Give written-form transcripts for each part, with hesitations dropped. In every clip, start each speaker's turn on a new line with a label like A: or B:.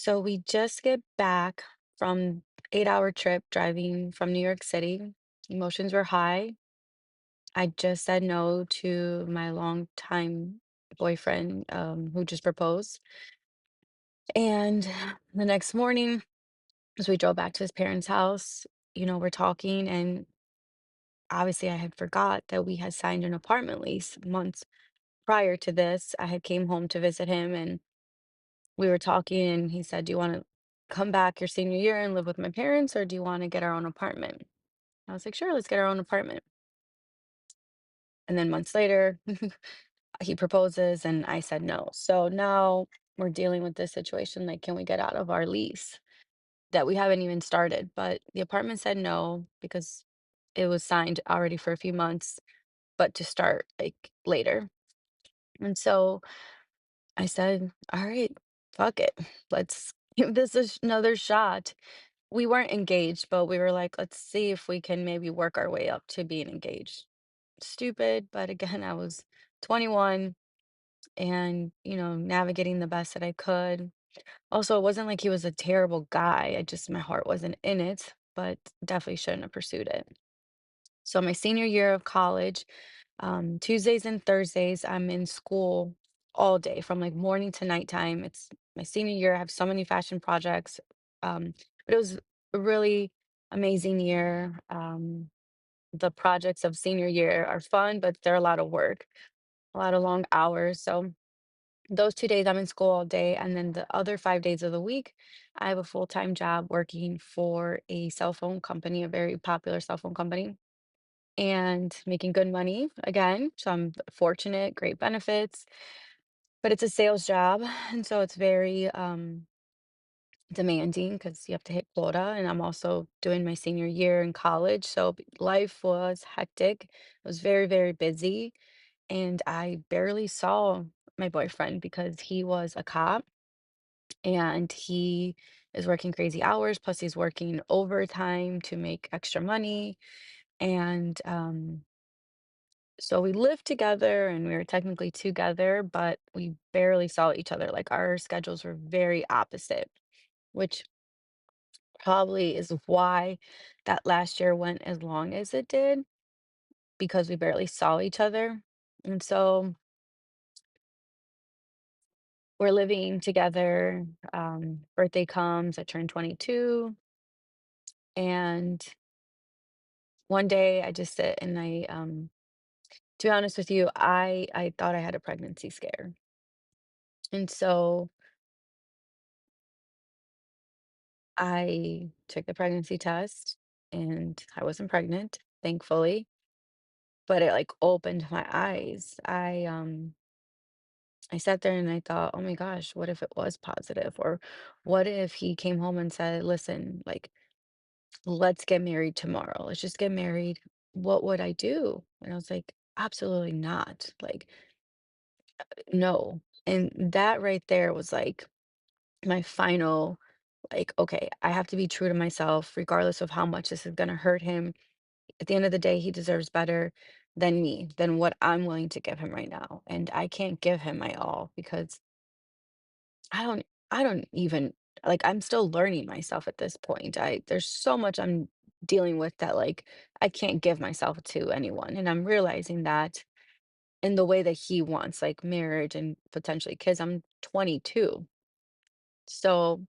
A: So we just get back from 8-hour trip driving from New York City. Emotions were high. I just said no to my longtime boyfriend, who just proposed. And the next morning, as we drove back to his parents' house, we're talking, and obviously I had forgot that we had signed an apartment lease months prior to this. I had came home to visit him, and we were talking, and he said, "Do you want to come back your senior year and live with my parents, or do you want to get our own apartment?" I was like, "Sure, let's get our own apartment." And then months later, he proposes, and I said no. So now we're dealing with this situation. Like, can we get out of our lease that we haven't even started? But the apartment said no because it was signed already for a few months, but to start like later. And so I said, "All right, fuck it. Let's give this another shot." We weren't engaged, but we were like, "Let's see if we can maybe work our way up to being engaged." Stupid, but again, I was 21 and, navigating the best that I could. Also, it wasn't like he was a terrible guy. My heart wasn't in it, but definitely shouldn't have pursued it. So my senior year of college, Tuesdays and Thursdays, I'm in school all day from like morning to nighttime. It's my senior year. I have so many fashion projects. But it was a really amazing year. The projects of senior year are fun, but they're a lot of work, a lot of long hours. So those 2 days I'm in school all day. And then the other 5 days of the week, I have a full-time job working for a cell phone company, a very popular cell phone company, and making good money again. So I'm fortunate, great benefits, but it's a sales job. And so it's very demanding because you have to hit quota. And I'm also doing my senior year in college. So life was hectic. It was very, very busy. And I barely saw my boyfriend because he was a cop and he is working crazy hours. Plus, he's working overtime to make extra money. And so we lived together and we were technically together, but we barely saw each other. Like our schedules were very opposite, which probably is why that last year went as long as it did because we barely saw each other. And so we're living together. Birthday comes, I turn 22, and one day I just sit and to be honest with you, I thought I had a pregnancy scare. And so I took the pregnancy test and I wasn't pregnant, thankfully, but it like opened my eyes. I sat there and I thought, "Oh my gosh, what if it was positive? Or what if he came home and said, 'Listen, like let's get married tomorrow. Let's just get married.' What would I do?" And I was like, "Absolutely not. Like, no." And that right there was like my final, like, okay, I have to be true to myself, regardless of how much this is going to hurt him. At the end of the day, he deserves better than me, than what I'm willing to give him right now. And I can't give him my all because I don't even like I'm still learning myself at this point. There's so much I'm dealing with that like I can't give myself to anyone. And I'm realizing that in the way that he wants, like marriage and potentially kids. I'm 22. So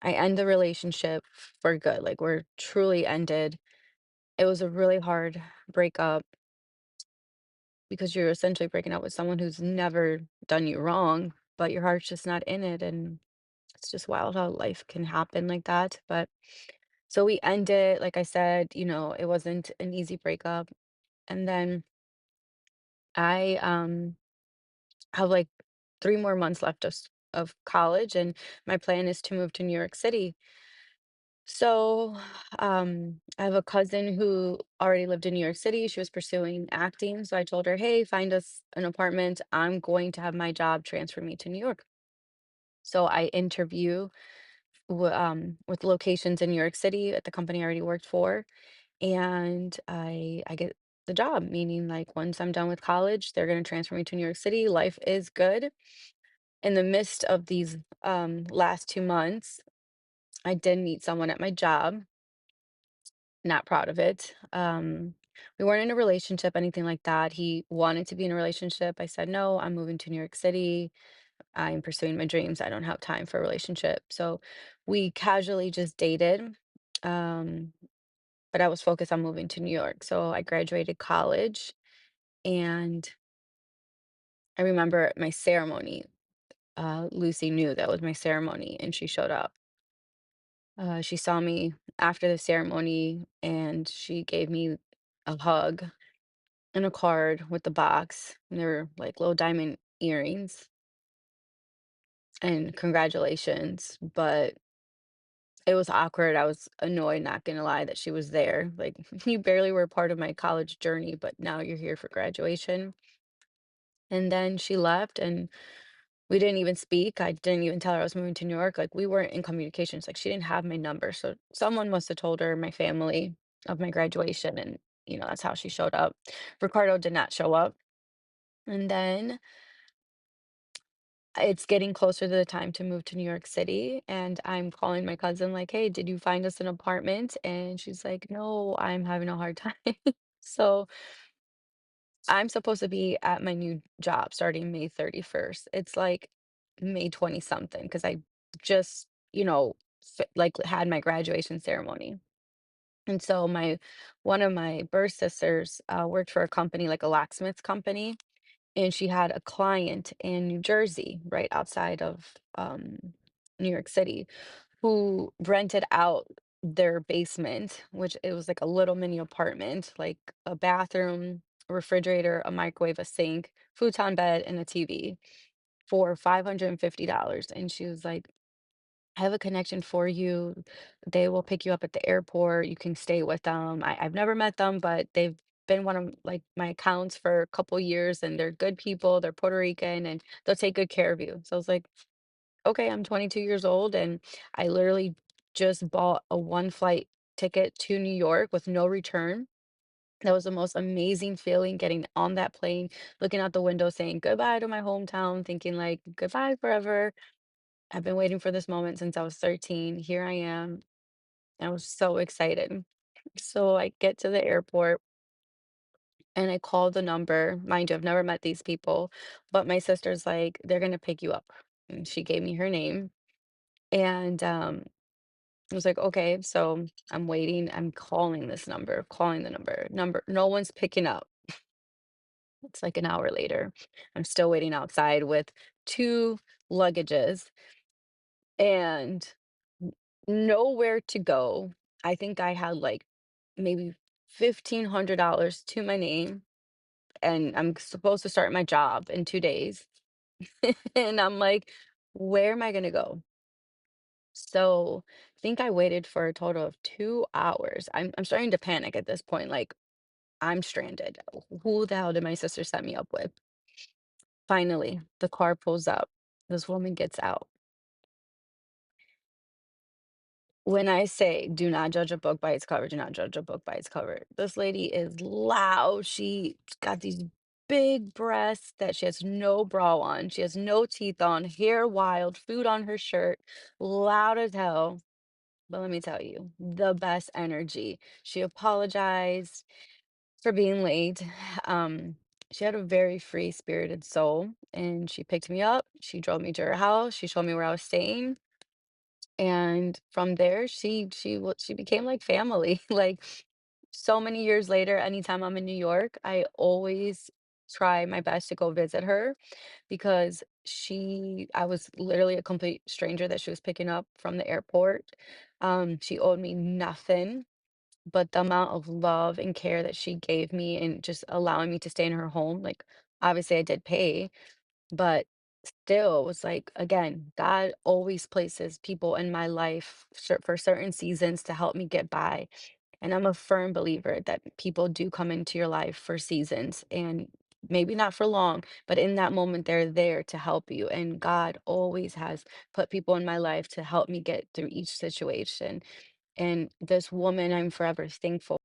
A: I end the relationship for good. Like we're truly ended. It was a really hard breakup because you're essentially breaking up with someone who's never done you wrong, but your heart's just not in it. And it's just wild how life can happen like that. But so we ended, like I said, it wasn't an easy breakup. And then I have like 3 more months left of college, and my plan is to move to New York City. So, I have a cousin who already lived in New York City. She was pursuing acting. So I told her, "Hey, find us an apartment. I'm going to have my job transfer me to New York." So I interview with locations in New York City at the company I already worked for, and I get the job, meaning like once I'm done with college, they're going to transfer me to New York City. Life is good. In the midst of these last 2 months, I did meet someone at my job. Not proud of it. We weren't in a relationship, anything like that. He wanted to be in a relationship. I said, no, I'm moving to New York City. I'm pursuing my dreams. I don't have time for a relationship. So we casually just dated. Um, but I was focused on moving to New York. So I graduated college and I remember my ceremony. Lucy knew that was my ceremony and she showed up. She saw me after the ceremony and she gave me a hug and a card with the box. And they were like little diamond earrings and congratulations. But it was awkward. I was annoyed, not gonna lie, that she was there. Like, you barely were part of my college journey, but now you're here for graduation. And then she left and we didn't even speak. I didn't even tell her I was moving to New York. Like, we weren't in communications. Like, she didn't have my number. So someone must have told her, my family, of my graduation. And, that's how she showed up. Ricardo did not show up. And then it's getting closer to the time to move to New York City, and I'm calling my cousin like, "Hey, did you find us an apartment?" And she's like, "No, I'm having a hard time." So, I'm supposed to be at my new job starting May 31st. It's like May 20 something because I just, like had my graduation ceremony. And so my one of my birth sisters worked for a company, like a locksmith company, and she had a client in New Jersey, right outside of New York City, who rented out their basement, which it was like a little mini apartment, like a bathroom, a refrigerator, a microwave, a sink, futon bed, and a TV for $550. And she was like, I have a connection for you. They will pick you up at the airport. You can stay with them. I've never met them, but they've been one of like my accounts for a couple years and they're good people. They're Puerto Rican and they'll take good care of you. So I was like, okay, I'm 22 years old and I literally just bought a one flight ticket to New York with no return. That was the most amazing feeling getting on that plane, looking out the window, saying goodbye to my hometown, thinking like goodbye forever. I've been waiting for this moment since I was 13. Here I am. I was so excited. So I get to the airport and I call the number. Mind you, I've never met these people, but my sister's like, they're gonna pick you up. And she gave me her name. And I was like, okay, so I'm waiting. I'm calling this number, calling the number. No one's picking up. It's like an hour later. I'm still waiting outside with two luggages and nowhere to go. I think I had like maybe $1,500 to my name, and I'm supposed to start my job in 2 days. And I'm like, where am I gonna go? So I think I waited for a total of 2 hours. I'm starting to panic at this point. Like, I'm stranded. Who the hell did my sister set me up with? Finally, the car pulls up. This woman gets out. When I say do not judge a book by its cover, do not judge a book by its cover. This lady is loud. She's got these big breasts that she has no bra on. She has no teeth on, hair wild, food on her shirt, loud as hell. But let me tell you, the best energy. She apologized for being late. Um, she had a very free-spirited soul, and she picked me up. She drove me to her house. She showed me where I was staying. And from there, she became like family. Like, so many years later, anytime I'm in New York, I always try my best to go visit her because I was literally a complete stranger that she was picking up from the airport. She owed me nothing, but the amount of love and care that she gave me and just allowing me to stay in her home, like, obviously I did pay, but still, it was like, again, God always places people in my life for certain seasons to help me get by. And I'm a firm believer that people do come into your life for seasons and maybe not for long, but in that moment, they're there to help you. And God always has put people in my life to help me get through each situation. And this woman, I'm forever thankful